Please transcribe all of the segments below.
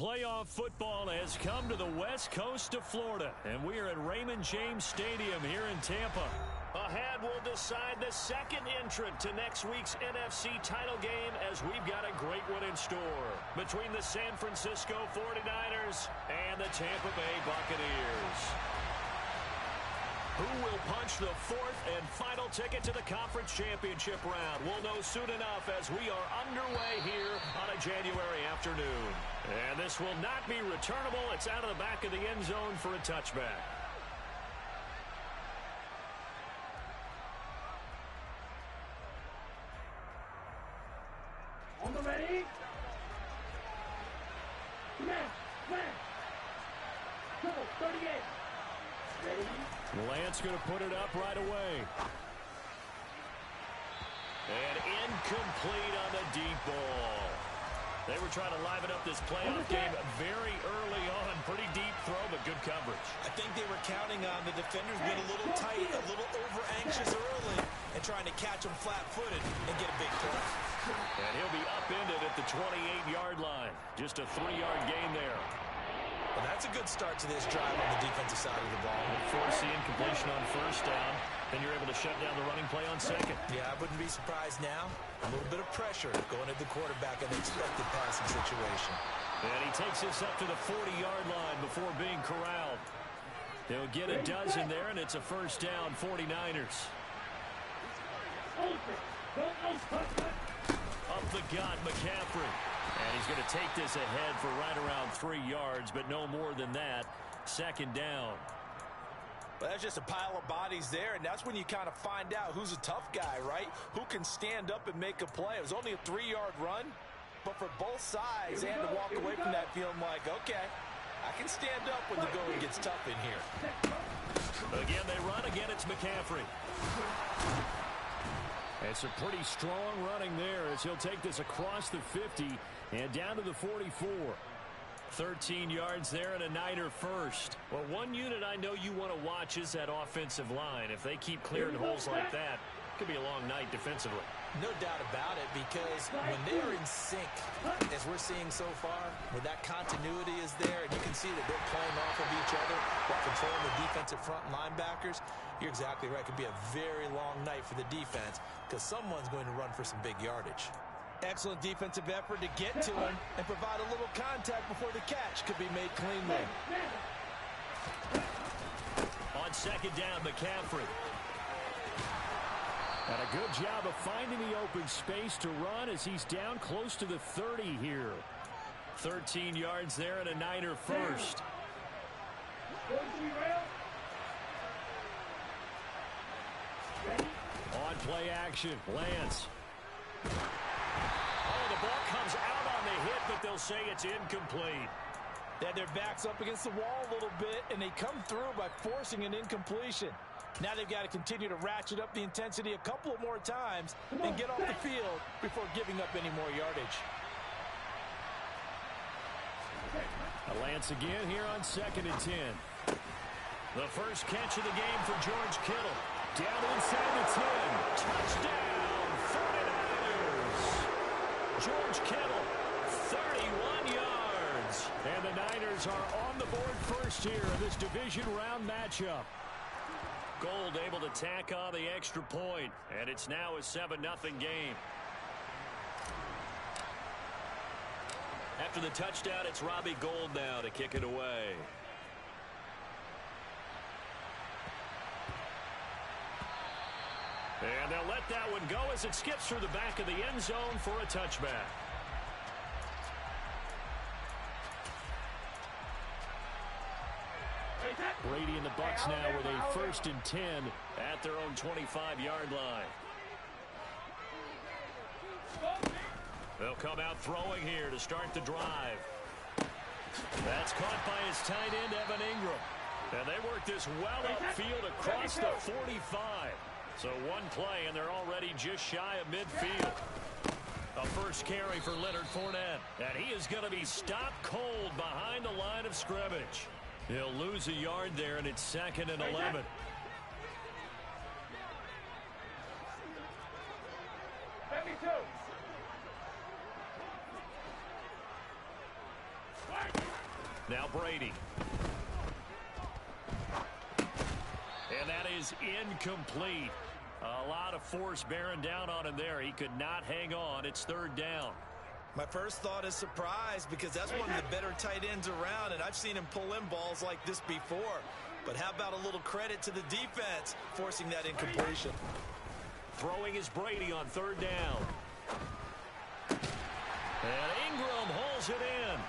playoff football has come to the west coast of Florida, and we are at Raymond James Stadium here in Tampa. Ahead, we'll decide the second entrant to next week's NFC title game, as we've got a great one in store between the San Francisco 49ers and the Tampa Bay Buccaneers. Who will punch the fourth and final ticket to the conference championship round? We'll know soon enough as we are underway here on a January afternoon. And this will not be returnable. It's out of the back of the end zone for a touchback. On the ready? Smash! 38. Ready? Lance going to put it up right away. And incomplete on the deep ball. They were trying to liven up this playoff game very early on. Pretty deep throw, but good coverage. I think they were counting on the defenders being a little tight, a little over-anxious early, and trying to catch them flat-footed and get a big play. And he'll be upended at the 28-yard line. Just a 3-yard gain there. Well, that's a good start to this drive on the defensive side of the ball. Force the incompletion on first down. Then you're able to shut down the running play on second. Yeah, I wouldn't be surprised now. A little bit of pressure going at the quarterback in the expected passing situation. And he takes this up to the 40-yard line before being corralled. They'll get a dozen there, and it's a first down, 49ers. Up the gut, McCaffrey. And he's going to take this ahead for right around 3 yards, but no more than that. Second down. Well, that's just a pile of bodies there, and that's when you kind of find out who's a tough guy, right? Who can stand up and make a play. It was only a 3-yard run, but for both sides, they had to walk away from that feeling like, okay, I can stand up when the going gets tough in here. Again, they run. Again, it's McCaffrey. It's a pretty strong running there as he'll take this across the 50 and down to the 44. 13 yards there and a Niner first. Well, one unit I know you want to watch is that offensive line. If they keep clearing holes like that, it could be a long night defensively. No doubt about it, because when they're in sync, as we're seeing so far, when that continuity is there, and you can see that they're playing off of each other while controlling the defensive front linebackers, you're exactly right. It could be a very long night for the defense because someone's going to run for some big yardage. Excellent defensive effort to get to him and provide a little contact before the catch could be made cleanly. On second down, McCaffrey. And a good job of finding the open space to run as he's down close to the 30 here. 13 yards there and a Niner first. On play action, Lance. Oh, the ball comes out on the hit, but they'll say it's incomplete. They had their backs up against the wall a little bit, and they come through by forcing an incompletion. Now they've got to continue to ratchet up the intensity a couple of more times and get off the field before giving up any more yardage. Lance again here on second and 10. The first catch of the game for George Kittle. Down inside the 10. Touchdown, 49ers. George Kittle, 31 yards. And the Niners are on the board first here in this division round matchup. Gold able to tack on the extra point, and it's now a 7-0 game. After the touchdown, it's Robbie Gould now to kick it away. And they'll let that one go as it skips through the back of the end zone for a touchback. Brady and the Bucs now with a first and 10 at their own 25-yard line. They'll come out throwing here to start the drive. That's caught by his tight end, Evan Ingram. And they work this well upfield across the 45. So one play, and they're already just shy of midfield. A first carry for Leonard Fournette. And he is going to be stopped cold behind the line of scrimmage. He'll lose a yard there, and it's second and 11. Brady. And that is incomplete. A lot of force bearing down on him there. He could not hang on. It's third down. My first thought is surprise because that's one of the better tight ends around, and I've seen him pull in balls like this before. But how about a little credit to the defense forcing that incompletion? Throwing is Brady on third down. And Ingram hauls it in.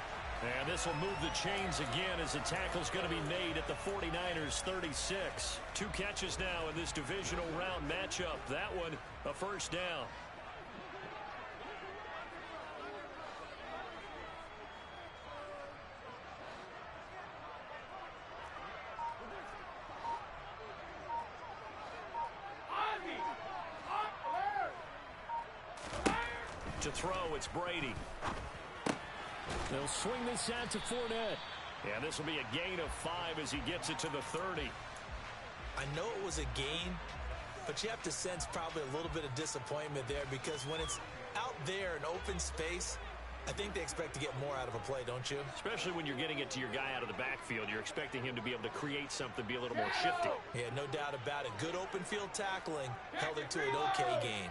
And this will move the chains again as the tackle's going to be made at the 49ers 36. 2 catches now in this divisional round matchup. That one, a first down. To throw, it's Brady. They'll swing this out to Fournette. And this will be a gain of 5 as he gets it to the 30. I know it was a gain, but you have to sense probably a little bit of disappointment there because when it's out there in open space, I think they expect to get more out of a play, don't you? Especially when you're getting it to your guy out of the backfield. You're expecting him to be able to create something, be a little more shifty. Yeah, no doubt about it. Good open field tackling held it to an okay game.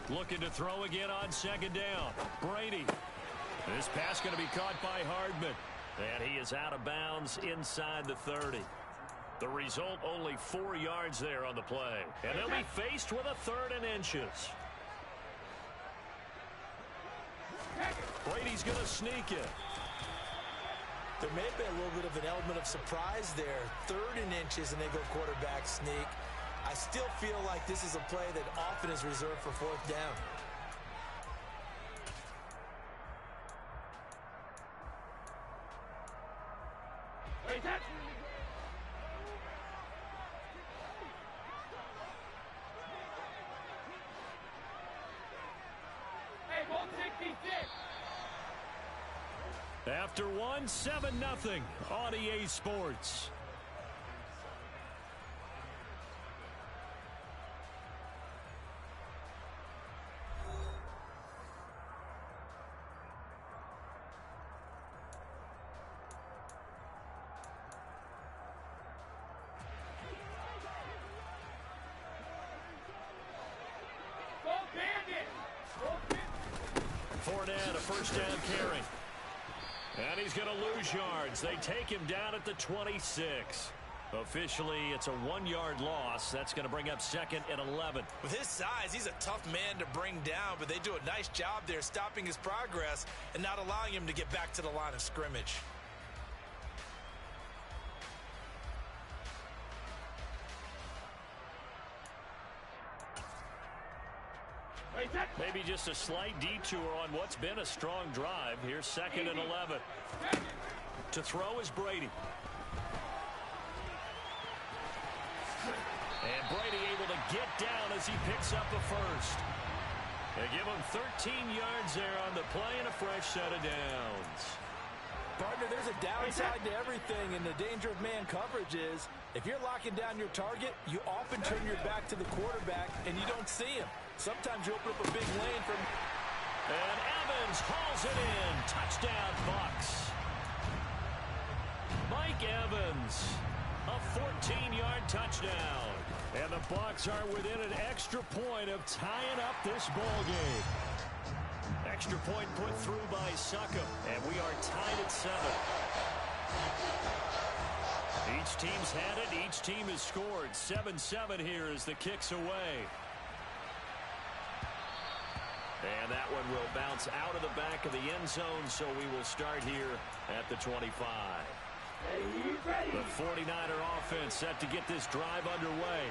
Looking to throw again on second down. Brady. This pass going to be caught by Hardman. And he is out of bounds inside the 30. The result, only 4 yards there on the play. And they'll be faced with a 3rd and inches. Brady's going to sneak it. There may have been a little bit of an element of surprise there. 3rd and inches, and they go quarterback sneak. I still feel like this is a play that often is reserved for 4th down. After one, 7-0 on EA Sports. Fournette, a first down carry. And he's going to lose yards. They take him down at the 26. Officially, it's a 1-yard loss. That's going to bring up 2nd and 11. With his size, he's a tough man to bring down, but they do a nice job there stopping his progress and not allowing him to get back to the line of scrimmage. Maybe just a slight detour on what's been a strong drive. Here's 2nd and 11. To throw is Brady. And Brady able to get down as he picks up a first. They give him 13 yards there on the play and a fresh set of downs. Partner, there's a downside to everything, and the danger of man coverage is if you're locking down your target, you often turn your back to the quarterback and you don't see him. Sometimes you open up a big lane from... And Evans hauls it in. Touchdown, Bucs. Mike Evans, a 14-yard touchdown. And the Bucs are within an extra point of tying up this ball game. Extra point put through by Succop, and we are tied at 7. Each team's had it. Each team has scored. 7-7 here as the kick's away. And that one will bounce out of the back of the end zone, so we will start here at the 25. The 49er offense set to get this drive underway.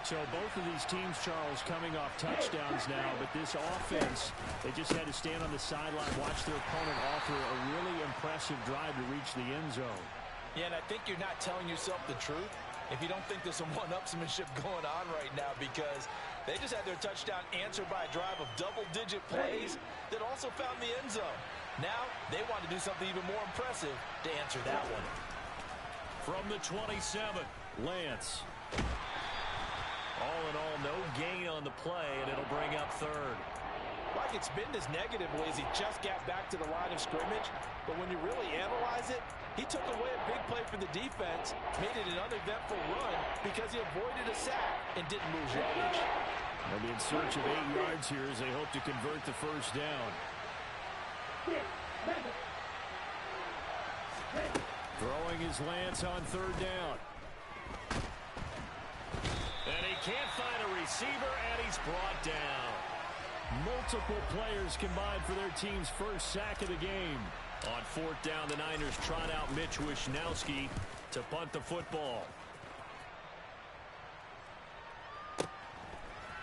So both of these teams, Charles, coming off touchdowns now, but this offense, they just had to stand on the sideline, watch their opponent offer a really impressive drive to reach the end zone. Yeah, and I think you're not telling yourself the truth if you don't think there's some one-upsmanship going on right now, because they just had their touchdown answered by a drive of double-digit plays that also found the end zone. Now they want to do something even more impressive to answer that one. From the 27, Lance. All in all, no gain on the play, and it'll bring up 3rd. Like it's been as negatively as he just got back to the line of scrimmage. But when you really analyze it, he took away a big play for the defense, made it an uneventful run because he avoided a sack and didn't lose yardage. They'll be in search of 8 yards here as they hope to convert the first down. Throwing his Lance on third down. And he can't find a receiver, and he's brought down. Multiple players combined for their team's first sack of the game. On fourth down, the Niners trot out Mitch Wishnowski to punt the football.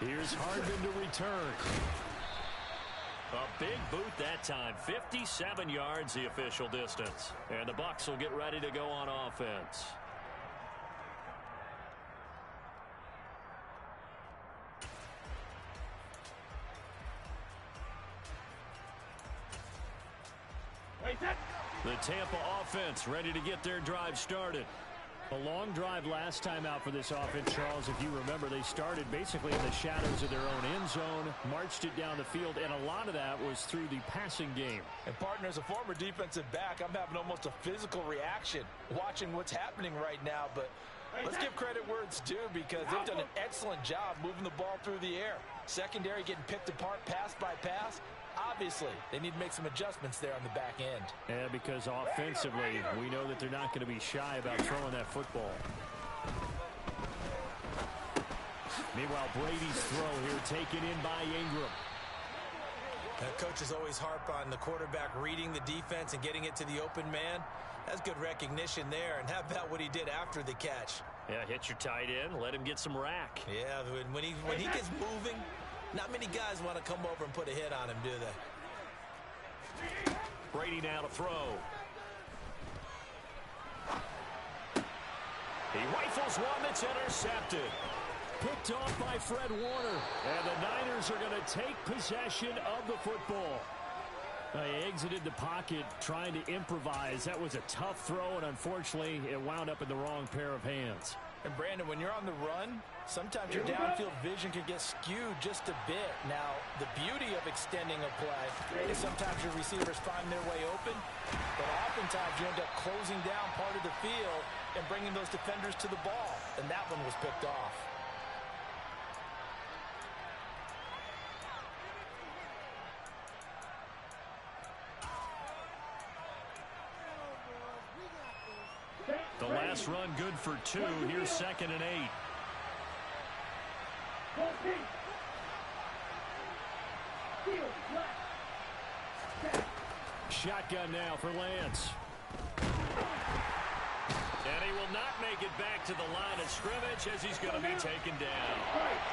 Here's Hardman to return. A big boot that time. 57 yards the official distance. And the Bucs will get ready to go on offense. The Tampa offense ready to get their drive started. A long drive last time out for this offense, Charles. If you remember, they started basically in the shadows of their own end zone, marched it down the field, and a lot of that was through the passing game. And, partner, as a former defensive back, I'm having almost a physical reaction watching what's happening right now. But let's give credit where it's due because they've done an excellent job moving the ball through the air. Secondary getting picked apart pass by pass. Obviously, they need to make some adjustments there on the back end. Yeah, because offensively, we know that they're not going to be shy about throwing that football. Meanwhile, Brady's throw here taken in by Ingram. Coaches always harp on the quarterback reading the defense and getting it to the open man. That's good recognition there. And how about what he did after the catch? Yeah, hit your tight end, let him get some rack. Yeah, when he gets moving, not many guys want to come over and put a hit on him, do they? Brady now to throw. He rifles one that's intercepted. Picked off by Fred Warner. And the Niners are going to take possession of the football. They exited the pocket trying to improvise. That was a tough throw, and unfortunately, it wound up in the wrong pair of hands. And, Brandon, when you're on the run, sometimes your downfield vision can get skewed just a bit. Now, the beauty of extending a play is sometimes your receivers find their way open, but oftentimes you end up closing down part of the field and bringing those defenders to the ball, and that one was picked off. The last run good for 2. Here's 2nd and 8. Shotgun now for Lance. And he will not make it back to the line of scrimmage as he's going to be taken down.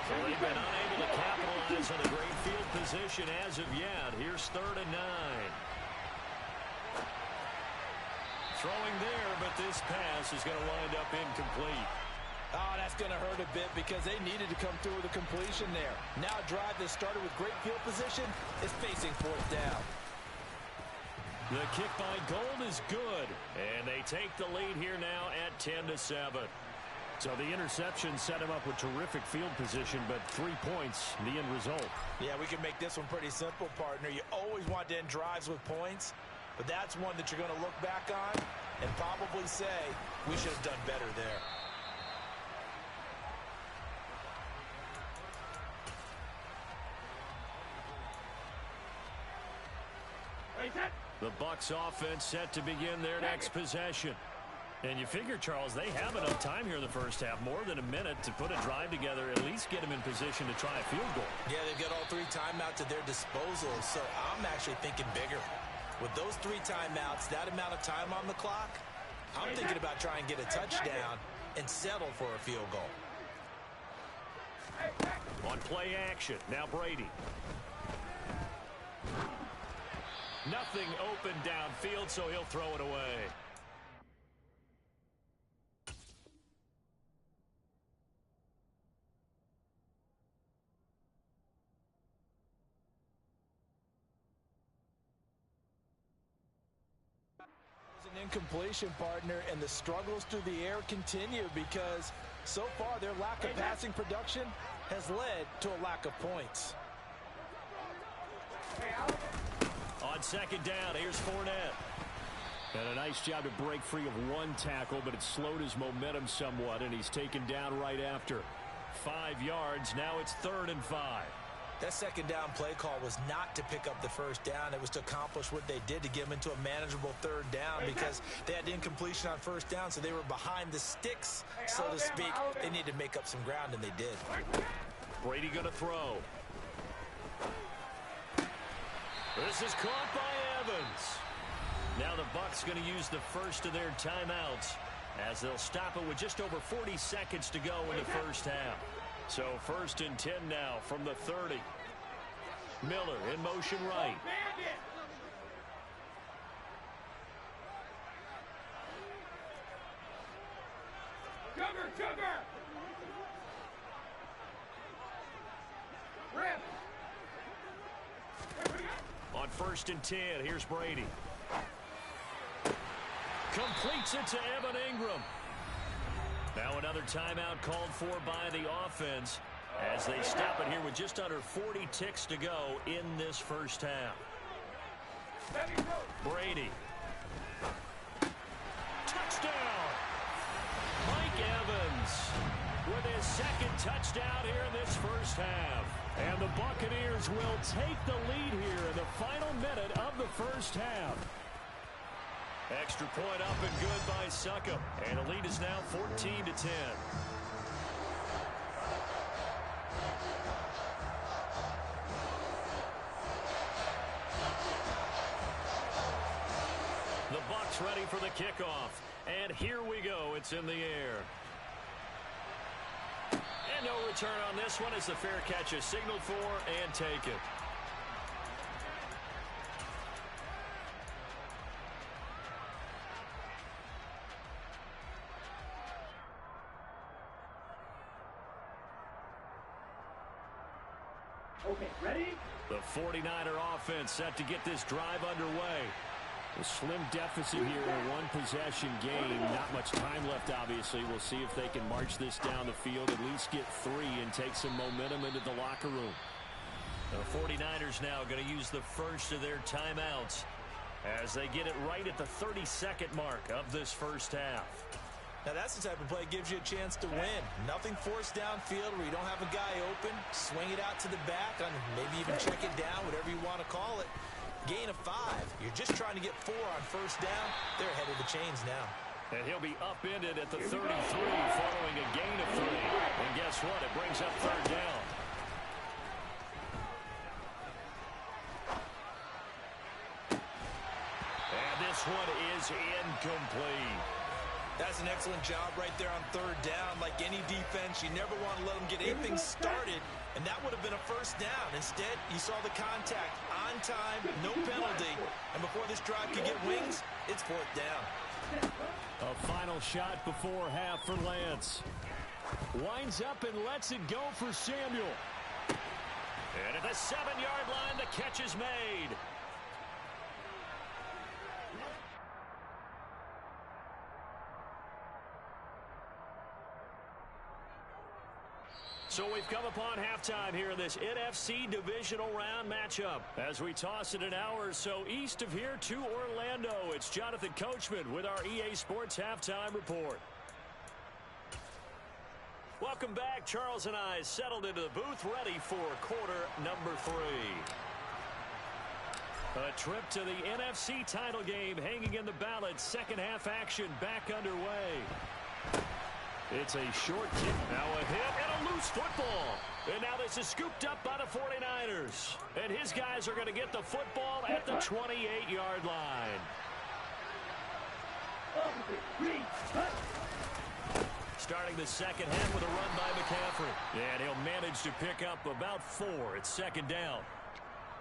So they've been unable to capitalize on a great field position as of yet. Here's 3rd and 9. Throwing there, but this pass is going to wind up incomplete. Oh, that's going to hurt a bit because they needed to come through with a completion there. Now a drive that started with great field position is facing 4th down. The kick by Gold is good, and they take the lead here now at 10-7. So the interception set him up with terrific field position, but 3 points, the end result. Yeah, we can make this one pretty simple, partner. You always want to end drives with points, but that's one that you're going to look back on and probably say, we should have done better there. The Bucs offense set to begin their next possession. And you figure, Charles, they have enough time here in the first half, more than a minute to put a drive together, at least get them in position to try a field goal. Yeah, they've got all 3 timeouts at their disposal, so I'm actually thinking bigger. With those 3 timeouts, that amount of time on the clock, I'm thinking about trying to get a touchdown and settle for a field goal. On play action, now Brady. Nothing open downfield, so he'll throw it away. An incompletion, partner, and the struggles through the air continue because so far their lack of passing production has led to a lack of points. On second down, here's Fournette. And a nice job to break free of one tackle, but it slowed his momentum somewhat, and he's taken down right after. 5 yards, now it's 3rd and 5. That second down play call was not to pick up the first down. It was to accomplish what they did to get them into a manageable 3rd down because they had incompletion on first down, so they were behind the sticks, so to speak. They needed to make up some ground, and they did. Brady going to throw. This is caught by Evans. Now the Bucs going to use the first of their timeouts as they'll stop it with just over 40 seconds to go in the first half. So 1st and 10 now from the 30. Miller in motion right. Cover! Rip! On 1st and 10, here's Brady. Completes it to Evan Ingram. Now another timeout called for by the offense as they stop it here with just under 40 ticks to go in this first half. Brady. Touchdown! Mike Evans with his 2nd touchdown here in this first half. And the Buccaneers will take the lead here in the final minute of the first half. Extra point up and good by Succop. And the lead is now 14-10. The Bucs ready for the kickoff. And here we go. It's in the air. And no return on this one as the fair catch is signaled for and taken. Okay, ready? The 49er offense set to get this drive underway. A slim deficit here in a one-possession game. Not much time left, obviously. We'll see if they can march this down the field, at least get 3 and take some momentum into the locker room. The 49ers now going to use the first of their timeouts as they get it right at the 32nd mark of this first half. Now that's the type of play that gives you a chance to win. Nothing forced downfield where you don't have a guy open. Swing it out to the back, and maybe even check it down, whatever you want to call it. Gain of 5. You're just trying to get 4 on first down. They're ahead of the chains now. And he'll be upended at the 33 following a gain of 3. And guess what? It brings up 3rd down. And this one is incomplete. That's an excellent job right there on 3rd down. Like any defense, you never want to let them get anything started, and that would have been a first down. Instead, you saw the contact on time, no penalty, and before this drive could get wings, it's 4th down. A final shot before half for Lance. Winds up and lets it go for Samuel. And at the 7-yard line, the catch is made. So we've come upon halftime here in this NFC divisional round matchup. As we toss it an hour or so east of here to Orlando, it's Jonathan Coachman with our EA Sports Halftime Report. Welcome back. Charles and I settled into the booth ready for quarter number 3. A trip to the NFC title game hanging in the balance. Second half action back underway. It's a short kick. Now a hit and a loose football. And now this is scooped up by the 49ers. And his guys are going to get the football at the 28-yard line. Starting the second half with a run by McCaffrey. And he'll manage to pick up about 4. It's 2nd down.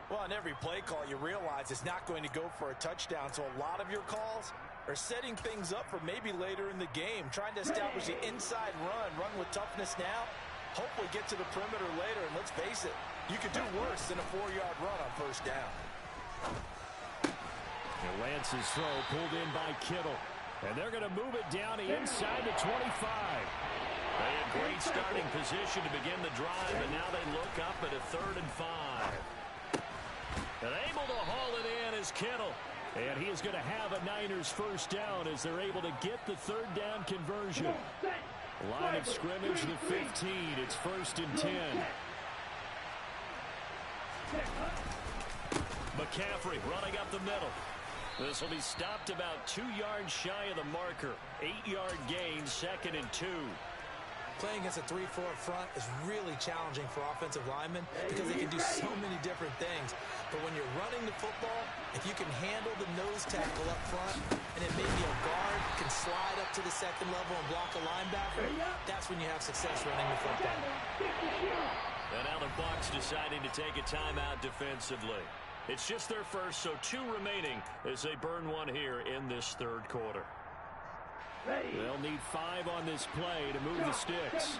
Well, on every play call, you realize it's not going to go for a touchdown. So a lot of your calls are setting things up for maybe later in the game, trying to establish the inside run with toughness now, hopefully get to the perimeter later, and let's face it, you could do worse than a 4-yard run on first down. And Lance's throw pulled in by Kittle, and they're going to move it down inside the 25. They had great starting position to begin the drive, and now they look up at a 3rd and 5. And able to haul it in is Kittle. And he is going to have a Niners first down as they're able to get the third down conversion. Line of scrimmage, the 15. It's 1st and 10. McCaffrey running up the middle. This will be stopped about 2 yards shy of the marker. 8-yard gain, 2nd and 2. Playing against a 3-4 front is really challenging for offensive linemen because they can do so many different things. But when you're running the football, if you can handle the nose tackle up front and then maybe a guard can slide up to the second level and block a linebacker, that's when you have success running the football. And now the Bucs deciding to take a timeout defensively. It's just their first, so 2 remaining as they burn one here in this third quarter. They'll need 5 on this play to move the sticks.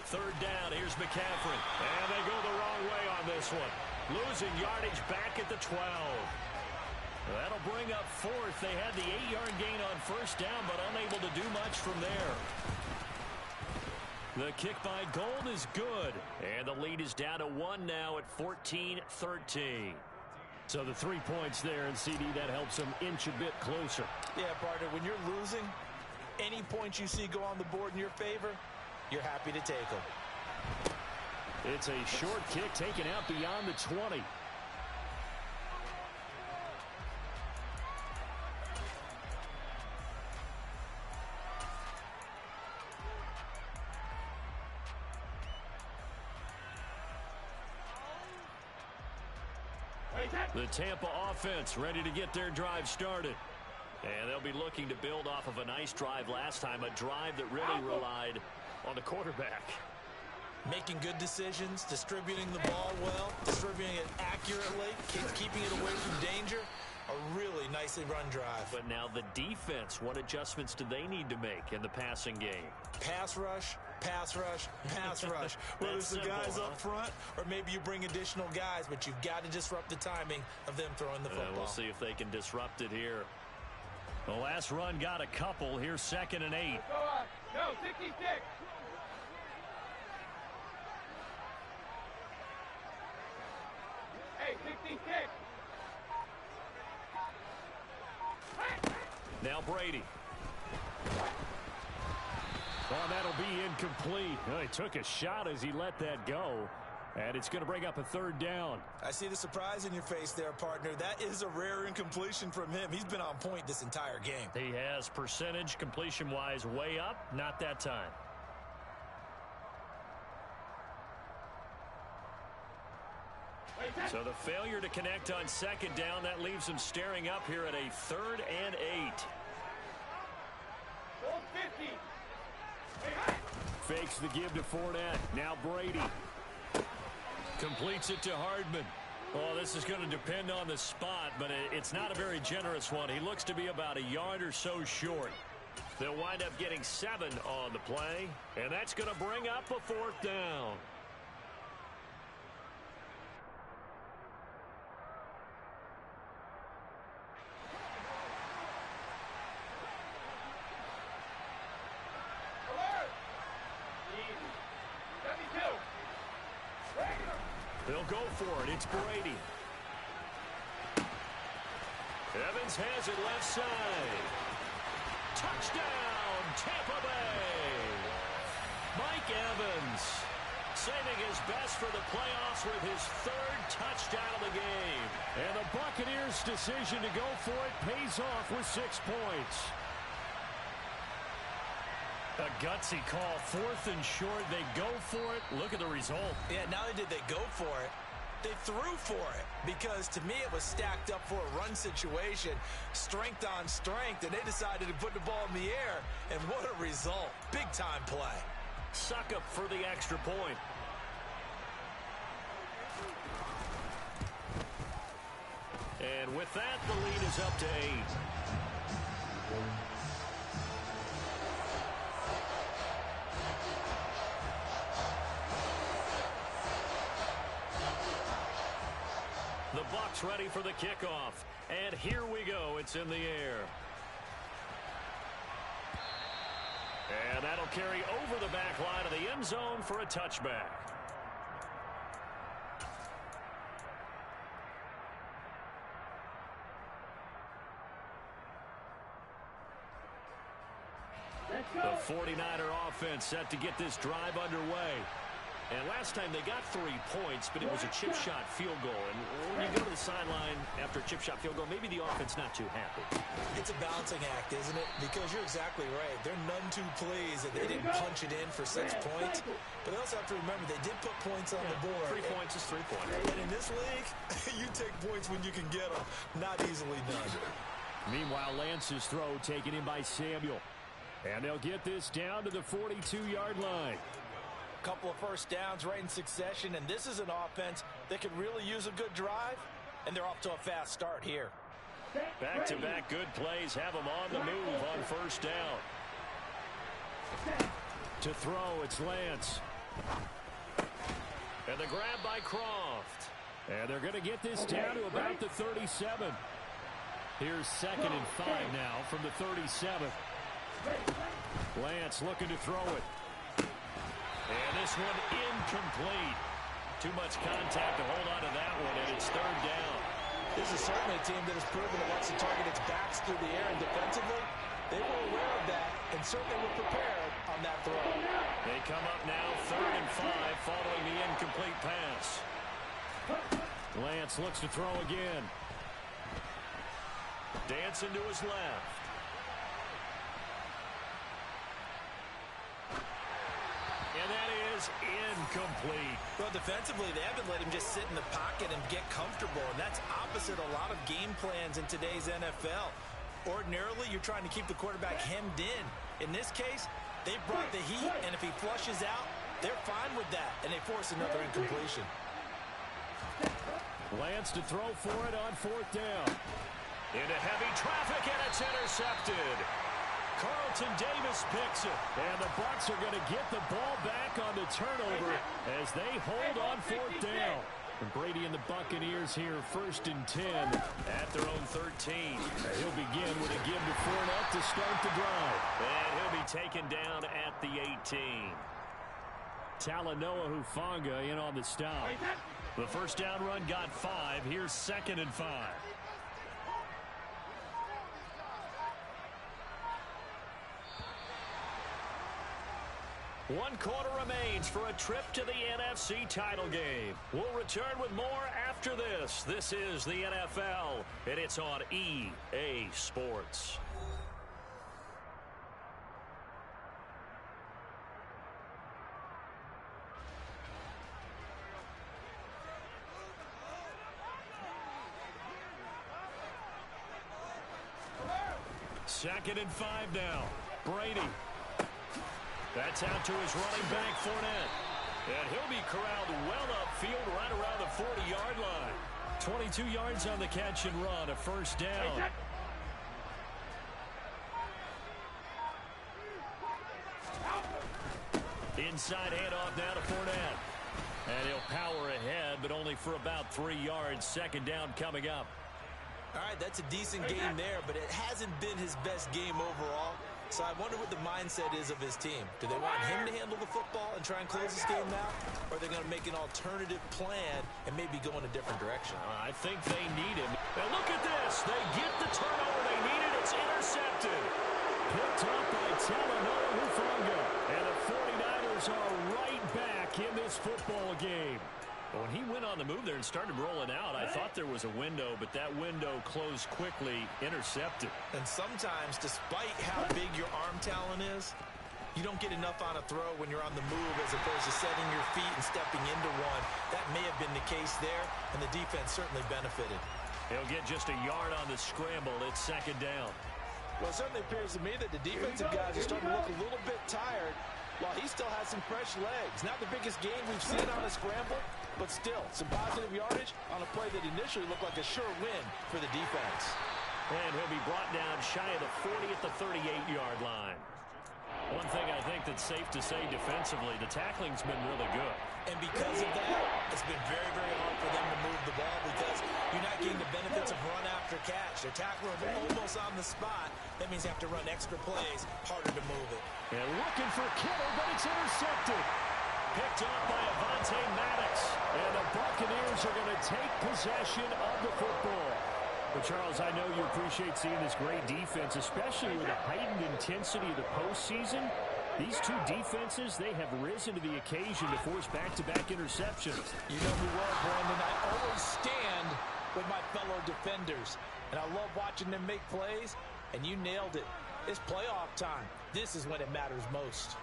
Third down, here's McCaffrey. And they go the wrong way on this one. Losing yardage back at the 12. That'll bring up 4th. They had the 8-yard gain on first down, but unable to do much from there. The kick by Gold is good. And the lead is down to 1 now at 14-13. So the 3 points there, and CD, that helps them inch a bit closer. Yeah, partner, when you're losing, any points you see go on the board in your favor, you're happy to take them. It's a short kick taken out beyond the 20. The Tampa offense ready to get their drive started. And they'll be looking to build off of a nice drive last time, a drive that really relied on the quarterback. Making good decisions, distributing the ball well, distributing it accurately, keeping it away from danger. A really nicely run drive. But now the defense, what adjustments do they need to make in the passing game? Pass rush, pass rush, pass rush. Whether it's the guys up front or maybe you bring additional guys, but you've got to disrupt the timing of them throwing the football. We'll see if they can disrupt it here. The last run got a couple. Here's 2nd and 8. No, 66. Hey, 66. Now Brady. Well, that'll be incomplete. Well, he took a shot as he let that go. And it's going to bring up a 3rd down. I see the surprise in your face there, partner. That is a rare incompletion from him. He's been on point this entire game. He has percentage completion-wise way up. Not that time. So the failure to connect on 2nd down, that leaves him staring up here at a 3rd and 8. 50. Fakes the give to Fournette. Now Brady. Completes it to Hardman. Oh, this is going to depend on the spot, but it's not a very generous one. He looks to be about a yard or so short. They'll wind up getting 7 on the play, and that's going to bring up a 4th down. They'll go for it. It's Brady. Evans has it left side. Touchdown, Tampa Bay. Mike Evans saving his best for the playoffs with his 3rd touchdown of the game. And the Buccaneers' decision to go for it pays off with 6 points. A gutsy call, 4th and short. They go for it. Look at the result. Yeah, not only did they go for it, they threw for it. Because to me, it was stacked up for a run situation, strength on strength, and they decided to put the ball in the air. And what a result. Big-time play. Suck up for the extra point. And with that, the lead is up to 8. The Bucs ready for the kickoff. And here we go. It's in the air. And that'll carry over the back line of the end zone for a touchback. The 49er offense set to get this drive underway. And last time they got 3 points, but it was a chip shot field goal. And when you go to the sideline after a chip shot field goal, maybe the offense not too happy. It's a balancing act, isn't it? Because you're exactly right. They're none too pleased that they didn't punch it in for 6 points. But they also have to remember they did put points on the board. 3 points is 3 points. And in this league, you take points when you can get them. Not easily done. Meanwhile, Lance's throw taken in by Samuel. And they'll get this down to the 42-yard line. Couple of first downs right in succession, and this is an offense that could really use a good drive, and they're off to a fast start here. Back-to-back good plays have them on the move on first down. To throw, it's Lance. And the grab by Croft. And they're going to get this down to about the 37. Here's 2nd and 5 now from the 37. Lance looking to throw it. And this one incomplete. Too much contact to hold on to that one, and it's 3rd down. This is certainly a team that has proven it wants to target its backs through the air, and defensively, they were aware of that and certainly were prepared on that throw. They come up now 3rd and 5 following the incomplete pass. Lance looks to throw again. Dancing to his left. And that is incomplete. Well, defensively, they haven't let him just sit in the pocket and get comfortable, and that's opposite a lot of game plans in today's NFL. Ordinarily, you're trying to keep the quarterback hemmed in. In this case, they brought the heat, and if he flushes out, they're fine with that, and they force another incompletion. Lance to throw for it on 4th down. Into heavy traffic, and it's intercepted. Carlton Davis picks it. And the Bucs are going to get the ball back on the turnover as they hold on 4th down. And Brady and the Buccaneers here 1st and 10. At their own 13. He'll begin with a give to Fournette to start the drive. And he'll be taken down at the 18. Talanoa Hufanga in on the stop. The first down run got 5. Here's 2nd and 5. One quarter remains for a trip to the NFC title game. We'll return with more after this. This is the NFL, and it's on EA Sports. Second and 5 now. Brady. That's out to his running back, Fournette. And he'll be corralled well upfield right around the 40-yard line. 22 yards on the catch and run, a first down. Inside handoff now to Fournette. And he'll power ahead, but only for about 3 yards. 2nd down coming up. All right, that's a decent game there, but it hasn't been his best game overall. So I wonder what the mindset is of his team. Do they want him to handle the football and try and close this game out? Or are they going to make an alternative plan and maybe go in a different direction? I think they need him. And look at this. They get the turnover they needed. It's intercepted. Picked up by Talanoa Hufanga. And the 49ers are right back in this football game. When he went on the move there and started rolling out, I thought there was a window, but that window closed quickly, intercepted. And sometimes, despite how big your arm talent is, you don't get enough on a throw when you're on the move as opposed to setting your feet and stepping into one. That may have been the case there, and the defense certainly benefited. He'll get just a yard on the scramble. It's 2nd down. Well, it certainly appears to me that the defensive guys are starting to look a little bit tired while he still has some fresh legs. Not the biggest gain we've seen on a scramble, but still, some positive yardage on a play that initially looked like a sure win for the defense. And he'll be brought down shy of the 40 at the 38-yard line. One thing I think that's safe to say defensively, the tackling's been really good. And because of that, it's been very, very hard for them to move the ball because you're not getting the benefits of run after catch. They're tackling almost on the spot. That means they have to run extra plays, harder to move it. And looking for Kittle, but it's intercepted. Picked off by Avonte Maddox. And the Buccaneers are going to take possession of the football. But, Charles, I know you appreciate seeing this great defense, especially with the heightened intensity of the postseason. These two defenses, they have risen to the occasion to force back-to-back interceptions. You know me well, Brandon. I always stand with my fellow defenders, and I love watching them make plays, and you nailed it. It's playoff time. This is when it matters most.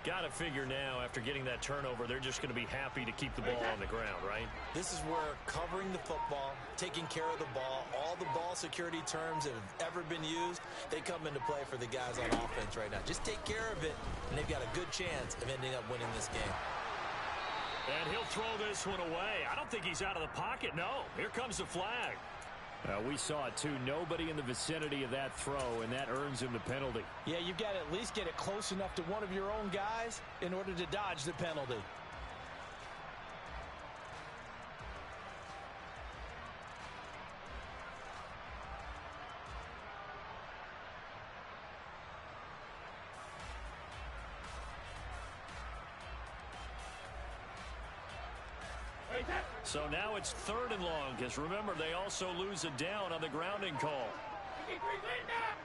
Got to figure now, after getting that turnover, they're just going to be happy to keep the ball on the ground, right? This is where covering the football, taking care of the ball, all the ball security terms that have ever been used, they come into play for the guys on offense right now. Just take care of it, and they've got a good chance of ending up winning this game. And he'll throw this one away. I don't think he's out of the pocket. No, here comes the flag. We saw it, too. Nobody in the vicinity of that throw, and that earns him the penalty. Yeah, you've got to at least get it close enough to one of your own guys in order to dodge the penalty. So now it's 3rd and long, because remember, they also lose a down on the grounding call.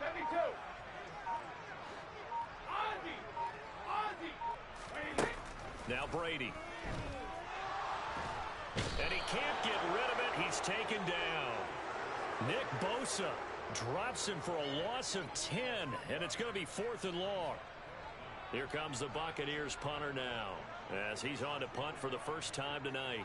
72. Now Brady. And he can't get rid of it. He's taken down. Nick Bosa drops him for a loss of 10, and it's going to be 4th and long. Here comes the Buccaneers punter now, as he's on to punt for the first time tonight.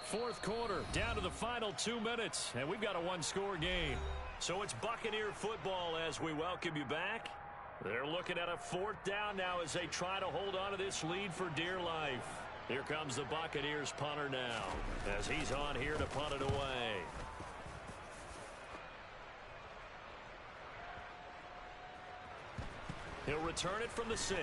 Fourth quarter, down to the final 2 minutes, and we've got a one-score game. So it's Buccaneer football as we welcome you back. They're looking at a 4th down now as they try to hold on to this lead for dear life. Here comes the Buccaneers punter now, as he's on here to punt it away. He'll return it from the 6.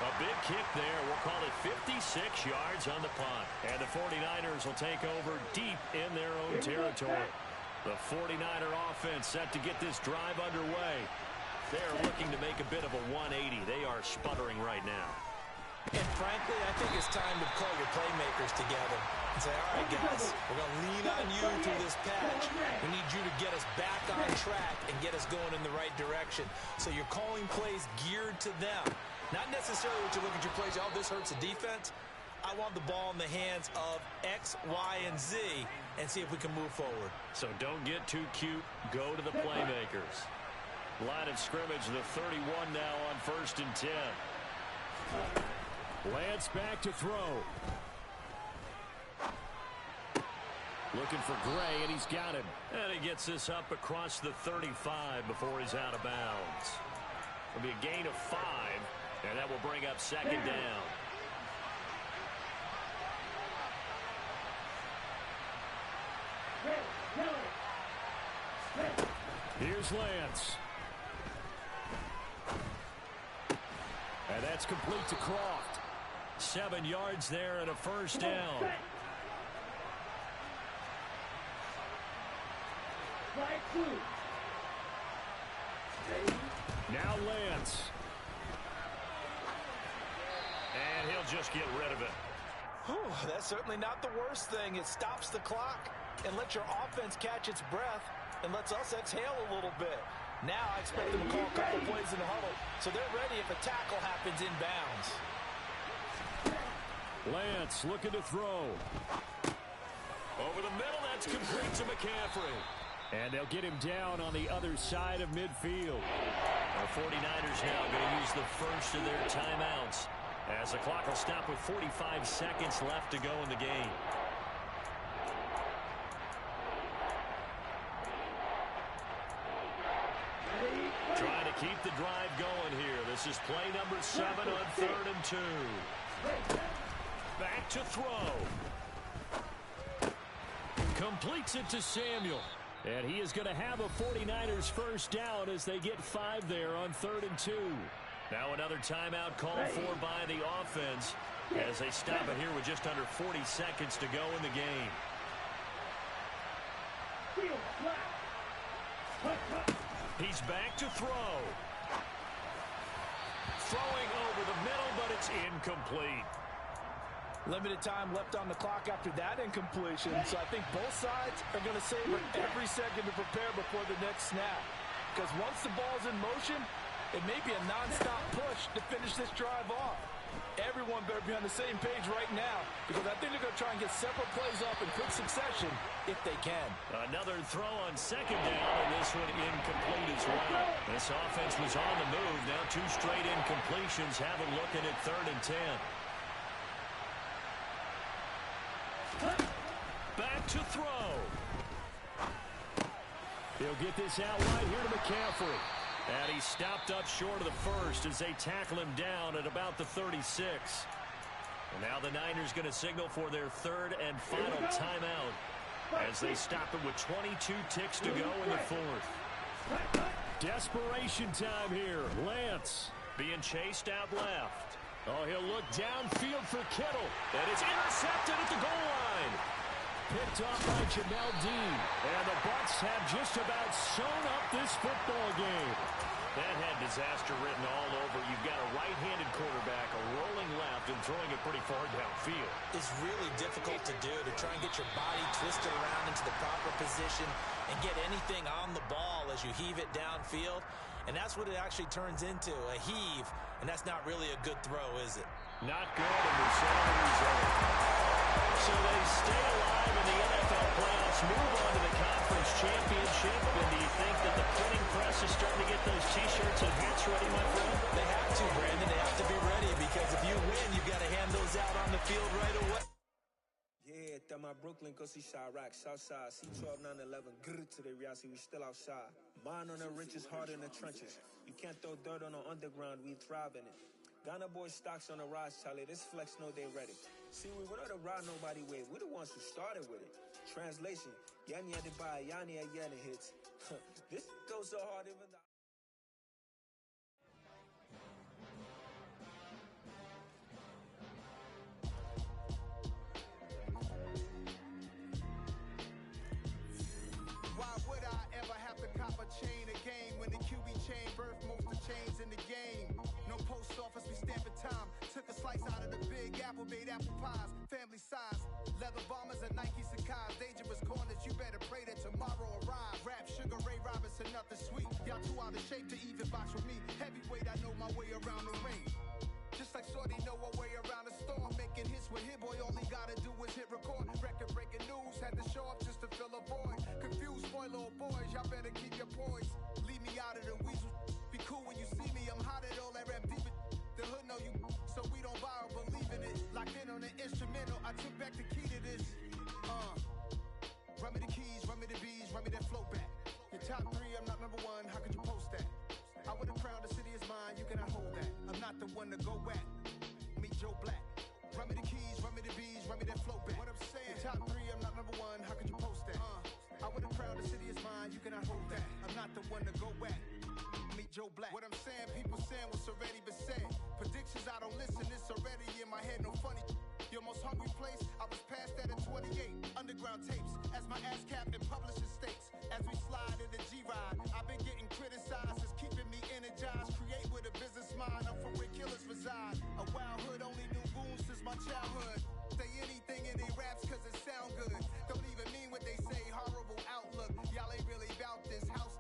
A big kick there. We'll call it 56 yards on the punt. And the 49ers will take over deep in their own territory. The 49er offense set to get this drive underway. They're looking to make a bit of a 180. They are sputtering right now. And frankly, I think it's time to call your playmakers together and say, all right, guys, we're going to lean on you through this patch. We need you to get us back on track and get us going in the right direction. So you're calling plays geared to them. Not necessarily what you look at your plays, oh, this hurts the defense. I want the ball in the hands of X, Y, and Z and see if we can move forward. So don't get too cute. Go to the playmakers. Line of scrimmage, the 31 now on 1st and 10. Lance back to throw. Looking for Gray, and he's got him. And he gets this up across the 35 before he's out of bounds. It'll be a gain of 5. And that will bring up 2nd down. Here's Lance. And that's complete to Croft. 7 yards there and a 1st down. Now Lance. And he'll just get rid of it. Whew, that's certainly not the worst thing. It stops the clock and lets your offense catch its breath and lets us exhale a little bit. Now I expect them to call a couple plays in the huddle, so they're ready if a tackle happens inbounds. Lance looking to throw. Over the middle, that's complete to McCaffrey. And they'll get him down on the other side of midfield. The 49ers now going to use the first of their timeouts, as the clock will stop with 45 seconds left to go in the game. Trying to keep the drive going here. This is play number 7 on 3rd and 2. Back to throw. Completes it to Samuel. And he is going to have a 49ers first down as they get 5 there on 3rd and 2. Now another timeout called for by the offense as they stop it here with just under 40 seconds to go in the game. He's back to throw. Throwing over the middle, but it's incomplete. Limited time left on the clock after that incompletion, so I think both sides are going to savor every second to prepare before the next snap. Because once the ball's in motion, it may be a non-stop push to finish this drive off. Everyone better be on the same page right now, because I think they're going to try and get several plays off in quick succession if they can. Another throw on second down, and this one incomplete as well. This offense was on the move. Now 2 straight incompletions have them looking at 3rd and 10. Back to throw. He'll get this out wide here to McCaffrey. And he's stopped up short of the first as they tackle him down at about the 36. And now the Niners going to signal for their 3rd and final timeout as they stop it with 22 ticks to go in the 4th. Desperation time here. Lance being chased out left. Oh, he'll look downfield for Kittle. And it's intercepted at the goal line. Picked off by Jamel Dean. And the Bucs have just about sewn up this football game. That had disaster written all over. You've got a right-handed quarterback, a rolling left, and throwing it pretty far downfield. It's really difficult to do, to try and get your body twisted around into the proper position and get anything on the ball as you heave it downfield. And that's what it actually turns into, a heave. And that's not really a good throw, is it? Not good, and we saw the result. So they stay alive in the NFL playoffs, move on to the conference championship. And do you think that the printing press is starting to get those T-shirts and hats ready, my friend? They have to, Brandon. They have to be ready, because if you win, you've got to hand those out on the field right away. Yeah, that my Brooklyn, go see Chirac, Southside, C12, 911, grr to the reality, we still outside. Mine on the riches, hard in the trenches. You can't throw dirt on the underground, we thrive in it. Ghana boys stocks on the rise, Charlie, this flex know they ready. See, we were not to ride nobody wave, we the ones who started with it. Translation, Yani had to buy, Yani had hits. This goes so hard even though. Why would I ever have to cop a chain again when the QB chain birthed most of chains in the game? No post office, we stamping time. Took a slice out of the big apple, made apple pies, family size. Leather bombers and Nike Sacai's, dangerous corners, you better pray that tomorrow arrives. Rap, Sugar Ray Robinson, nothing sweet. Y'all too out of shape to even box with me. Heavyweight, I know my way around the ring. Just like Shorty know her way around the storm. Making hits with Hit Boy, all he gotta do is hit record. Record-breaking news, had to show up just to fill a void. Confused boy, little boys, y'all better keep your poise. Leave me out of the weasel. Be cool when you see me, I'm hot at all that rap deep. The hood know you, so we don't borrow, believe in it. Locked in on the instrumental, I took back the key to this. Run me the keys, run me the bees, run me that flow back. Your top 3, I'm not number 1, how could you post that? I would've crowned the city is mine, you cannot hold that. I'm not the one to go at. Meet Joe Black. Run me the keys, run me the bees, run me that flow back. What I'm saying, your top 3, I'm not number 1, how could you post that? I would've crowned the city is mine, you cannot hold that. I'm not the one to go at. Meet Joe Black. What I'm saying, people saying what's already been said. Predictions, I don't listen, it's already in my head, no funny. Your most hungry place, I was past that at 28. Underground tapes, as my ass cap in publishing states. As we slide in the G-Ride, I've been getting criticized, it's keeping me energized. Create with a business mind, I'm from where killers reside. A wild hood, only knew goons since my childhood. Say anything in they raps cause it sound good. Don't even mean what they say, horrible outlook. Y'all ain't really about this house.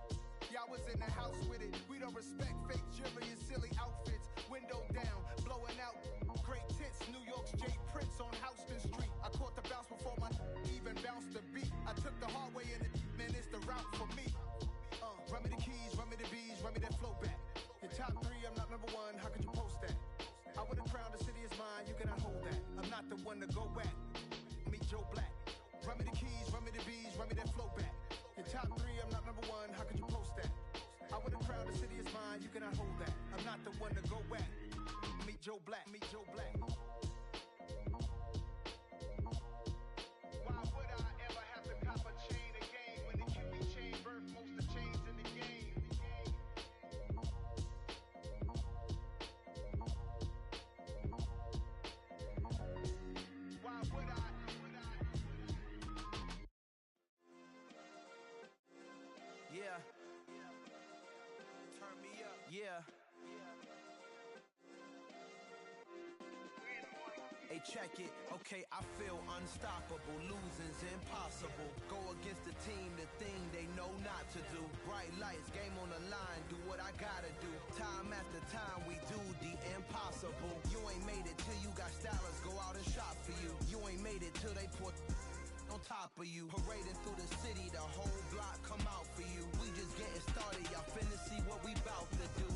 Y'all was in the house with it. We don't respect fake jewelry and silly outfits. Window down, blowing out. Great tits, New York's Jay Prince on Houston Street. I caught the bounce before my even bounced the beat. I took the hard way in it, man, it's the route for me. Run me the keys, run me the bees, run me that flow back. Your top 3, I'm not number 1, how could you post that? I would've crowned the city is mine, you cannot hold that. I'm not the one to go at. Meet Joe Black. Run me the keys, run me the bees, run me that flow back. Your top 3, I'm not number 1, how could you post that? I would've crowned the city is mine, you cannot hold that. I'm not the one to go at. Meet Joe Black, meet Joe Black. Why would I ever have to cop a chain again when the QB chain birthed most of chains in the game? Why would I? Yeah. check it. Okay, I feel unstoppable. Losing's impossible. Go against the team, the thing they know not to do. Bright lights, game on the line, do what I gotta do. Time after time, we do the impossible. You ain't made it till you got stylers go out and shop for you. You ain't made it till they put on top of you. Parading through the city, the whole block come out for you. We just getting started, y'all finna see what we bout to do.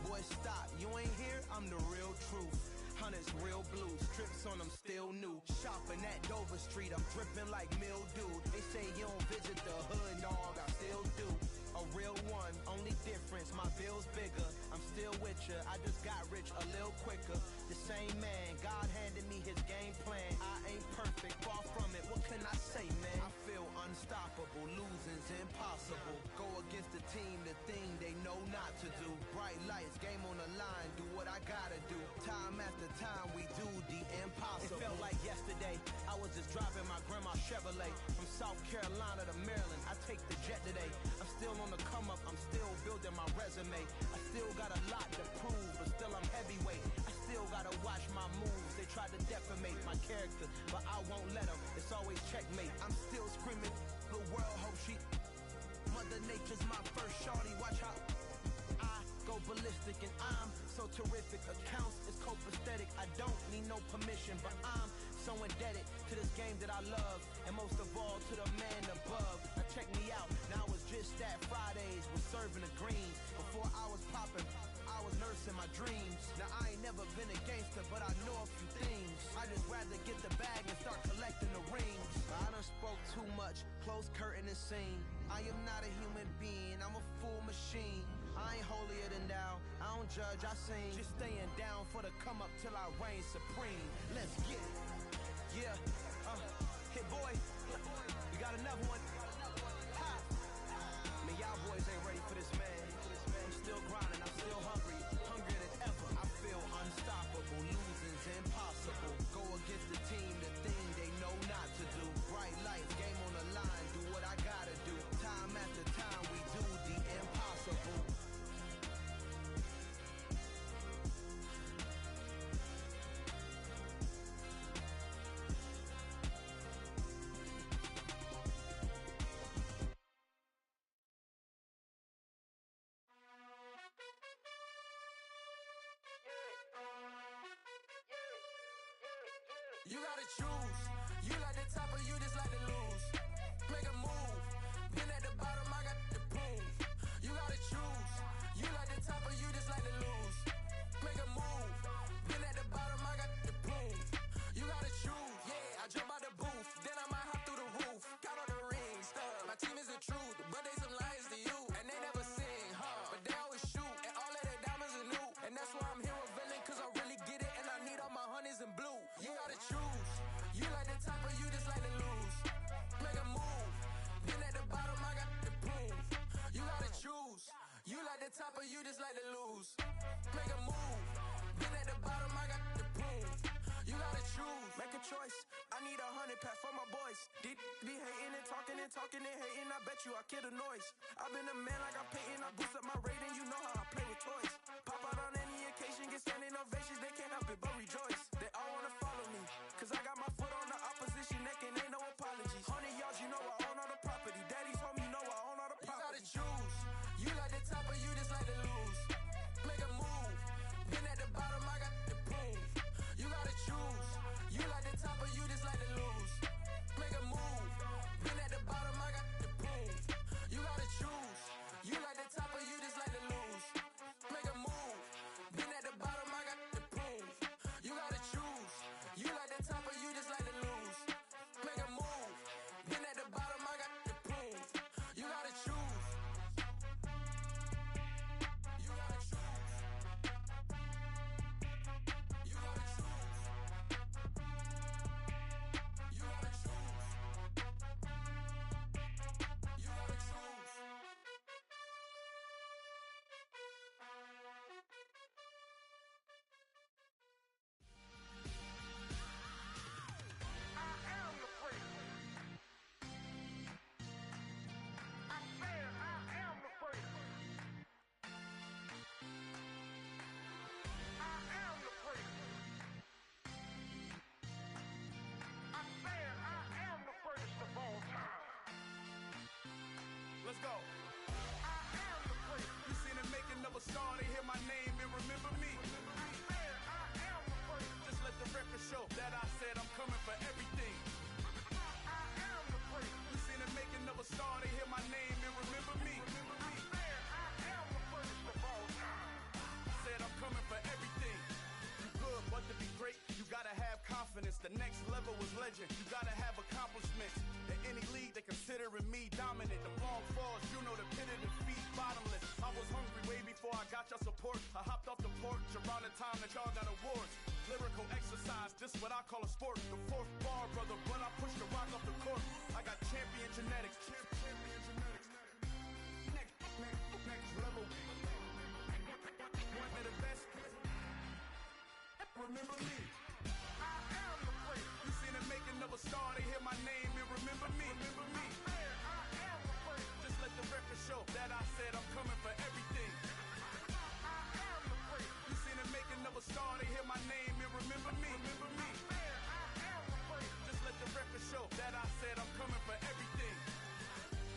Boy, stop, you ain't here, I'm the real truth. Hunters, real blue, strips on them still new. Shopping at Dover Street, I'm dripping like mildew. They say you don't visit the hood, dog, I still do. A real one, only difference, my bill's bigger. I'm still with ya, I just got rich a little quicker. The same man, God handed me his game plan. I ain't perfect, far from it, what can I say, man? I feel unstoppable, losing's impossible. Go against the team, the thing they know not to do. Bright lights, game on the line, do what I gotta do. Time after time, we do the impossible. It felt like yesterday, I was just driving my grandma's Chevrolet. From South Carolina to Maryland, I take the jet today. I'm still on the come up, I'm still building my resume. I still got a lot to prove, but still I'm heavyweight. I still gotta watch my moves. They try to defamate my character, but I won't let them. It's always checkmate. I'm still screaming, the world hope she. Mother Nature's my first shorty, watch how I go ballistic and I'm so terrific. Accounts is copacetic, I don't need no permission, but I'm so indebted to this game that I love, and most of all to the man above. Now check me out, now it's just that Fridays was serving the greens. Before I was popping, I was nursing my dreams. Now I ain't never been a gangster, but I know a few things. I just rather get the bag and start collecting the rings. I done spoke too much, close curtain and scene. I am not a human being, I'm a full machine. I ain't holier than thou, I don't judge, I sing. Just staying down for the come up till I reign supreme. Let's get it. Yeah, hit boy, we got another one. Ha! Man, y'all boys ain't ready for this, man. I'm still grinding, I'm still hungry, hungrier than ever. I feel unstoppable, losing's impossible. Go against the team, the thing they know not to do. Bright lights, game on the line, do what I gotta do. Time after time, we do the impossible. You gotta choose. You like the top or you just like to lose. Make a move. Been at the bottom, I got the proof. You gotta choose. You like the top or you just like to lose. Make a move. Been at the bottom, I got the proof. You gotta choose. Yeah, I jump out the booth, then I might hop through the roof. Count all the rings, my team is the truth, but they some liars to you, and they never sing, but they always shoot, and all of their diamonds are new, and that's why I'm here with villain, cause I really get it, and I need all my honeys in blue. You gotta choose. You like the top or you just like to lose. Make a move. Been at the bottom, I got the proof. You gotta choose. You like the top or you just like to lose. Make a move. Been at the bottom, I got the proof. You gotta choose. Make a choice. I need 100 pack for my boys. Did be hating and talking and talking and hating. I bet you I kill the noise. I've been a man like I'm Peyton. I boost up my rating. You know how I play with toys. Pop out on any occasion, get standing ovations. They can't help it but rejoice. They all wanna follow me, cause I got my foot on the opposition neck and ain't no apologies. 100 yards, you know I own all the property. Daddy's home, you know I own all the property. You gotta choose. You like the top or you just like to lose. Make a move. Been at the bottom, I got the proof. You gotta choose. You like the top or you just like to lose. Make a move. Been at the bottom, I got the proof. You gotta choose. You like the top or you just like to lose. Make a move. Been at the bottom, I got the proof. You gotta choose. You like the top or you just like to lose. Make a move. Been at the bottom, I got the proof. You gotta choose. You gotta choose. Let's go. I am the first. You seen the making of a star, they hear my name and remember me. I am the first. Just let the record show that I said I'm coming for everything. I am the first. You seen the making of a star, they hear my name and remember me. I am the first of all time. Said I'm coming for everything. You good, but to be great, you gotta have confidence. The next level was legend. You gotta have accomplishments. In any league, they considering me dominant. The long falls, you know the pit of defeat, bottomless. I was hungry way before I got your support. I hopped off the porch around the time that y'all got awards. Lyrical exercise, this is what I call a sport. The fourth bar, brother, when I push the rock off the court. I got champion genetics. Champion genetics. Next level. One of the best. Remember me. I am the first. You seen the making of a star, they hear my name and remember me. Remember me. I am the first. Just let the record show that I said I'm coming for everything. I am the first. You seen the making of a star, they hear my name and remember me. Remember me. I am the first. Just let the record show that I said I'm coming for everything.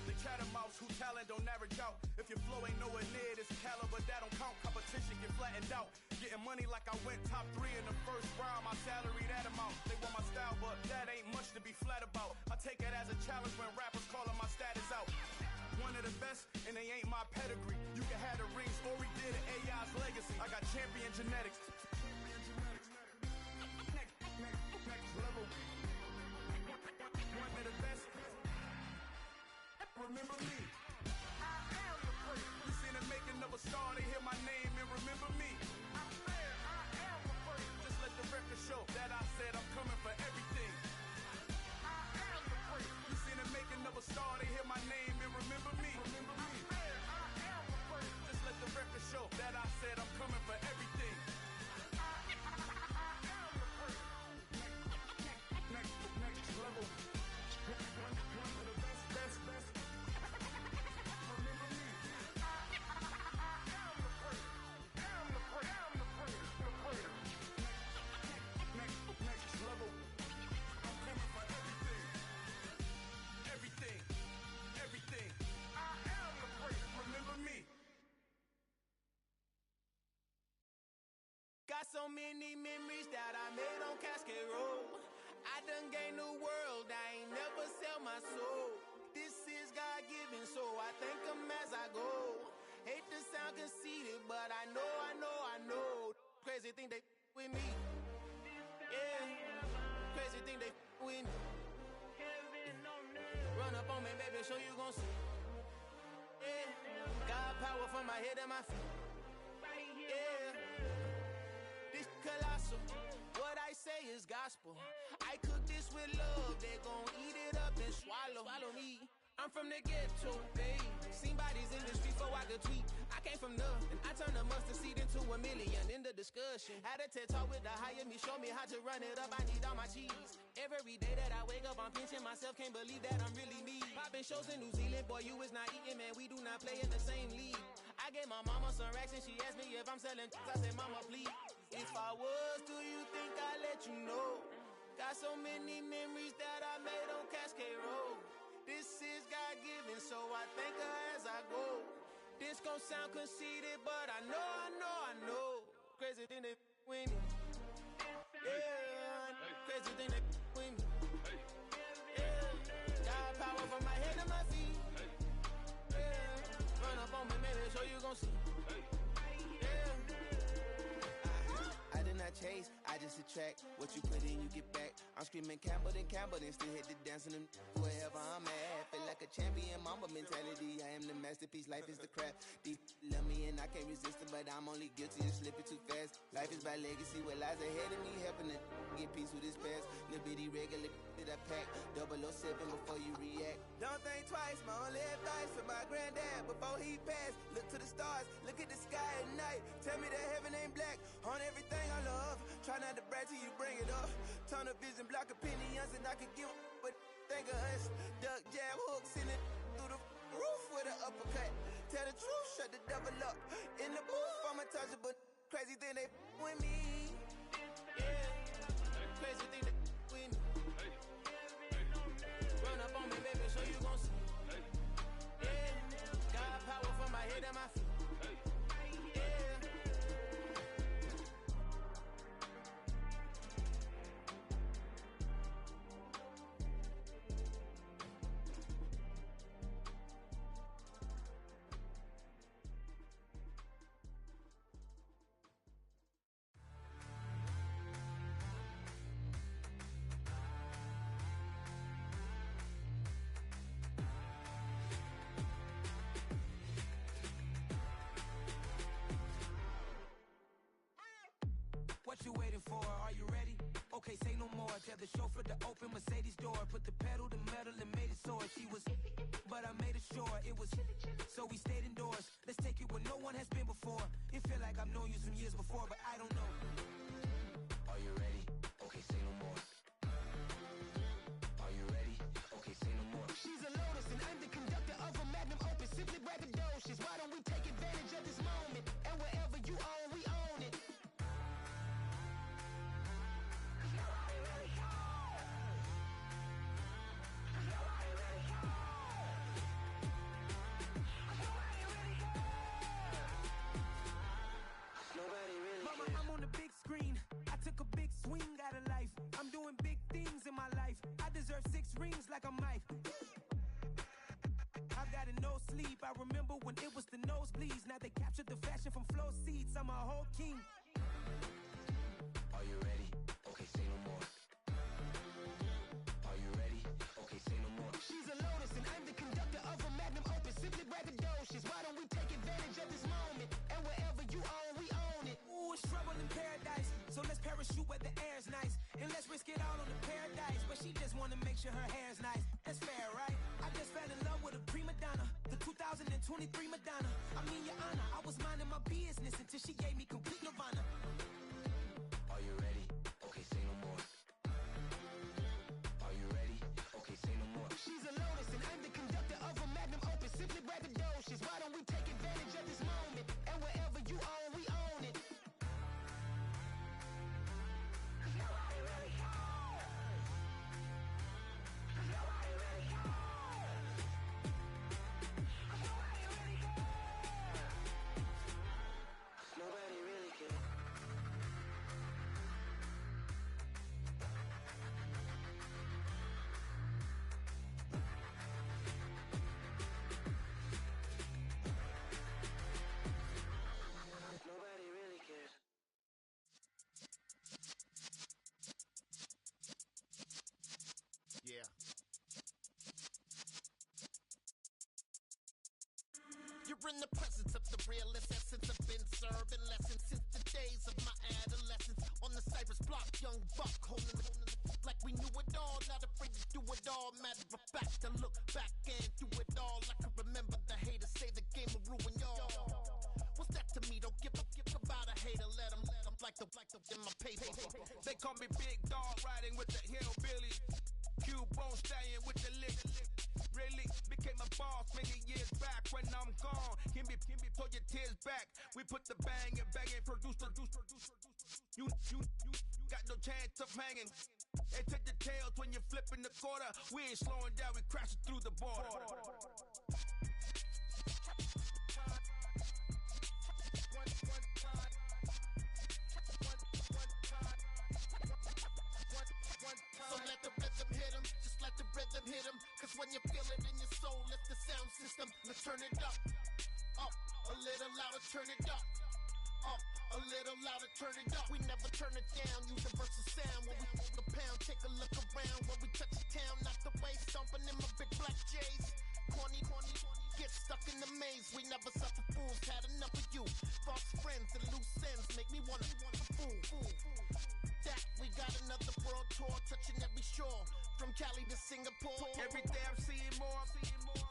The catamounts who talent don't average out. If your flow ain't nowhere near this caliber, that don't count. Competition get flattened out. Getting money like I went top 3 in the first round. My salary that amount. They want my style, but that ain't much to be flat about. I take it as a challenge when rappers calling my status out. One of the best, and they ain't my pedigree. You can have the rings, or we did an AI's legacy. I got champion genetics. Next level. One of the best. Remember me. I am the first. You seen the making of a star, they hear my name and remember me. I am the first. Just let the record show that I said I'm coming for everything. I am the first. You seen the making of a star, they hear my name and remember me. Remember me. I am the first. Just let the record show that I said I'm coming for everything. I am the first. Next level. One of the best. Next level. I'm coming for everything. Everything. I am the first. Remember me. Got so many memories that I made on Cascade Road. I done gained the world, I ain't never sell my soul. This is God-given, so I thank him as I go. Hate to sound conceited, but I know. Crazy thing they with me. Yeah, crazy thing they with me. Run up on me, baby, show you gon' see. Yeah, God power from my head and my feet. Yeah, this colossal. What I say is gospel. I cook this with love. They gon' eat it up and swallow me. I'm from the ghetto, babe. Seen bodies in the street before I could tweet. I came from nothing. I turned a mustard seed into a million. In the discussion, had a TED talk with the higher me. Show me how to run it up. I need all my cheese. Every day that I wake up, I'm pinching myself. Can't believe that I'm really me. Popping shows in New Zealand, boy, you is not eating, man. We do not play in the same league. I gave my mama some racks and she asked me if I'm selling. I said, mama, please. If I was, do you think I'd let you know? Got so many memories that I made on Cascade Road. This is God-given, so I thank her as I go. This gon' sound conceited, but I know. Crazy thing they with me. Yeah, crazy thing they with me. Yeah, got power from my head to my feet. Yeah, run up on me, maybe so you gon' see. Yeah. I did not chase, I just attract. What you put in, you get back. I'm screaming Campbell, then still hit the dance and them wherever I'm at. Feel like a champion, mamba mentality. I am the masterpiece, life is the crap. Deep love me and I can't resist it, but I'm only guilty of slipping too fast. Life is by legacy, what lies ahead of me, helping to get peace with this past. Little bitty regular that I pack, 007 before you react. Don't think twice, my only advice for my granddad before he passed. Look to the stars, look at the sky at night. Tell me that heaven ain't black on everything I love. Try not to brag till you bring it up. Tunnel vision, block opinions, and I could give but think of us. Duck jab hooks in it through the roof with an uppercut. Tell the truth, shut the devil up. In the booth, I'm untouchable. Crazy thing they with me. Yeah, crazy thing they with me. Run up on me, baby, so you gon' see. Yeah. you waiting for? Are you ready? Okay, say no more. Tell the chauffeur to open Mercedes door. Put the pedal to metal and made it soar. She was, but I made it sure it was. So we stayed indoors. Let's take it where no one has been before. It feel like I've known you some years before, but I don't know. Are you ready? Okay, say no more. Are you ready? Okay, say no more. She's a Lotus and I'm the conductor of a Magnum Opus. Simply braggadocious. Why don't we take advantage of this moment? And wherever you own, we own it. Mama, I'm on the big screen. I took a big swing out of life. I'm doing big things in my life. I deserve 6 rings like I'm Mike. I've got no sleep. I remember when it was the nosebleeds. Now they captured the fashion from flow seats. I'm a whole king. Are you ready? Okay, say no more. Are you ready? Okay, say no more. She's a Lotus and I'm the conductor of a Magnum Opus. Simply braggadocious. Why don't we take advantage of this moment? And wherever you own, we own it. Ooh, it's trouble in paradise. So let's parachute where the air's nice. And let's risk it all on the paradise. But she just wanna make sure her hair's nice. That's fair, right? I just fell in love with a prima donna. The 2023 Madonna. I mean, your honor, I was minding my business until she gave me complete nirvana. Are you ready? Okay, say no more. Are you ready? Okay, say no more. She's a Lotus and I'm the conductor of a Magnum Opus. Simply braggadocious. Why don't we take advantage of this moment? And wherever you own, we own it. Nobody really cares. Nobody really cares. Yeah. You're in the presence of the realest essence. I've been serving lessons since the days of my adolescence. On the Cypress block, young buck holding it like we knew it all. Not afraid to do it all. Matter of fact, to look back and do it all. I can remember the haters say the game will ruin y'all. What's that to me? Don't give about a hater. Let them like the in my paper. They call me Big Dog, riding with the hillbilly. Cubone staying with the lick. Really became a boss many years back. When I'm gone, can be pull your tears back. We put the bang and produce. You got no chance of hanging. They take the tails when you're flipping the quarter. We ain't slowing down, we crashing through the border. So let the rhythm hit him, just let the rhythm hit him. Cause when you feel it in your soul, it's the sound system. Let's turn it up, a little louder, turn it up, a little louder, turn it up. We never turn it down, universal sound. When we hold the pound, take a look around. When we touch the town, knock the way, stomping in my big black J's. Corny, get stuck in the maze. We never suffer fools, had enough of you. False friends and loose ends make me wanna fool. That we got another world tour, touching every shore, from Cali to Singapore. Every day I'm seeing more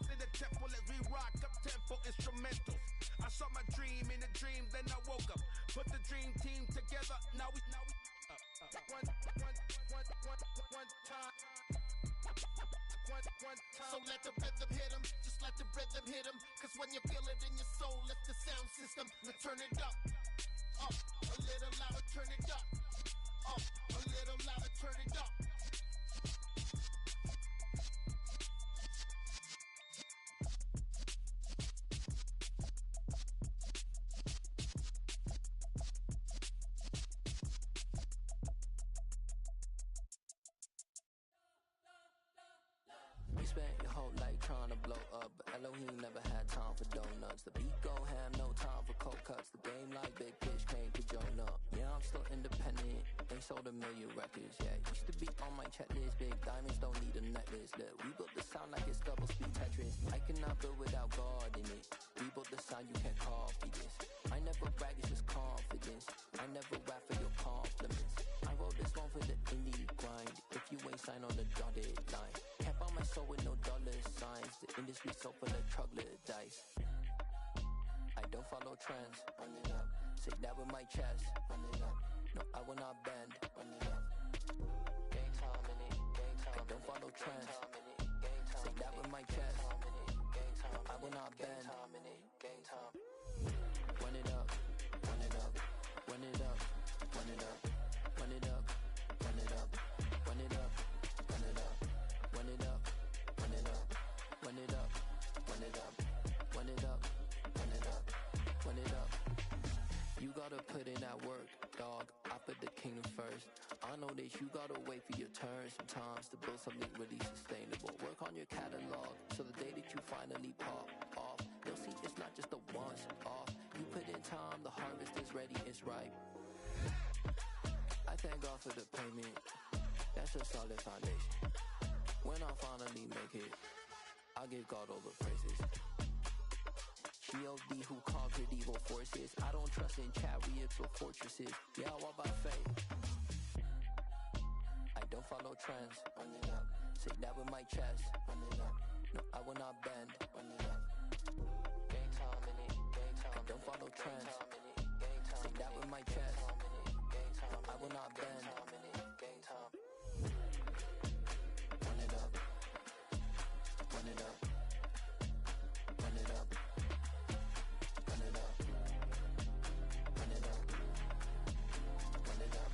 in the temple as we rock up tempo instrumentals. I saw my dream in a dream, then I woke up. Put the dream team together, now we one time. So let the rhythm hit him, just let the rhythm hit him. Cause when you feel it in your soul, it's the sound system. Let's turn it up, a little louder, turn it up, a little louder, turn it up. You spent your whole life trying to blow up, but Elohim never had time for donuts. The beat go ham, no time for cold cuts. The game like Big Fish came to join up. Yeah, I'm still independent, they sold 1 million records. Yeah, used to be on my checklist. Big diamonds don't need a necklace. Look, we built the sound like it's double speed Tetris. I cannot build without God in it. We built the sound, you can't copy this. I never brag, it's just confidence. I never rap for your confidence. limits. I wrote this one for the indie grind. If you ain't signed on the dotted line, can't buy my soul with no dollar signs. The industry so full of troglodytes. I don't follow trends. Run it up. Say that with my chest. Run it up. No, I will not bend. Run it up. Gang time in it. Gang time. I don't follow trends. Say that with my chest. No, I will not bend. Gang time. Run it up. Run it up. Run it up. Run it up. Run it up. Run it up. Run it up. Run it up. Run it up. Run it up. Run it up. Run it up. Run it up. Run it up. Run it up. You gotta put in that work, dog. I put the kingdom first. I know that you gotta wait for your turn sometimes to build something really sustainable. Work on your catalog, so the day that you finally pop off, you'll see it's not just a once off. You put in time, the harvest is ready, it's ripe. I thank God for the payment. That's a solid foundation. When I finally make it, I give God all the praises. G.O.D. who conquered evil forces. I don't trust in chariots or fortresses. Yeah, I walk by faith. I don't follow trends. Run it up. Say that with my chest. Run it up. No, I will not bend. Run it up. Gang time in it. Gang time. I don't follow trends. Say that with my chest. No, I will not bend.